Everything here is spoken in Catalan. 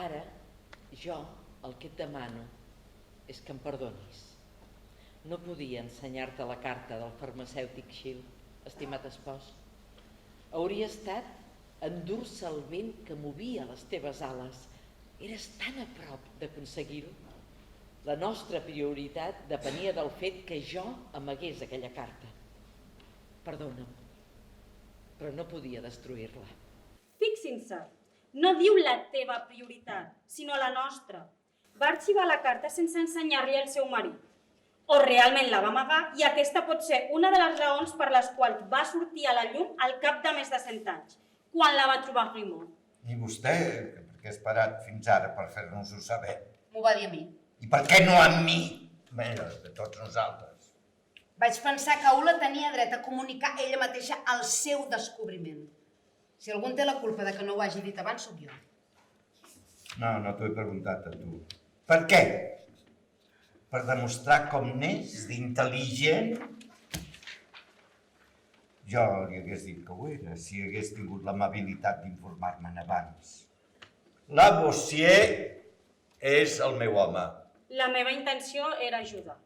Ara, jo el que et demano és que em perdonis. No podia ensenyar-te la carta del farmacèutic Schill, estimat espòs. Hauria estat endur-se el vent que movia les teves ales. Eres tan a prop d'aconseguir-ho. La nostra prioritat depenia del fet que jo amagués aquella carta. Perdona'm, però no podia destruir-la. Fixin-se, no diu la teva prioritat, sinó la nostra. Va arxivar la carta sense ensenyar-li al seu marit. O realment la va amagar i aquesta pot ser una de les raons per les quals va sortir a la llum al cap de més de 100 anys, quan la va trobar Grimaud. I vostè, per què ha esperat fins ara per fer-nos-ho saber? M'ho va dir a mi. I per què no a mi? Bé, de tots nosaltres. Vaig pensar que Ula tenia dret a comunicar ella mateixa el seu descobriment. Si algú en té la culpa de que no ho hagi dit abans, sóc jo. No, no t'ho he preguntat a tu. Per què? Per demostrar com n'és d'intel·ligent? Jo li hagués dit que ho era, si hagués tingut l'amabilitat d'informar-me'n abans. Lavoisier és el meu home. La meva intenció era ajudar.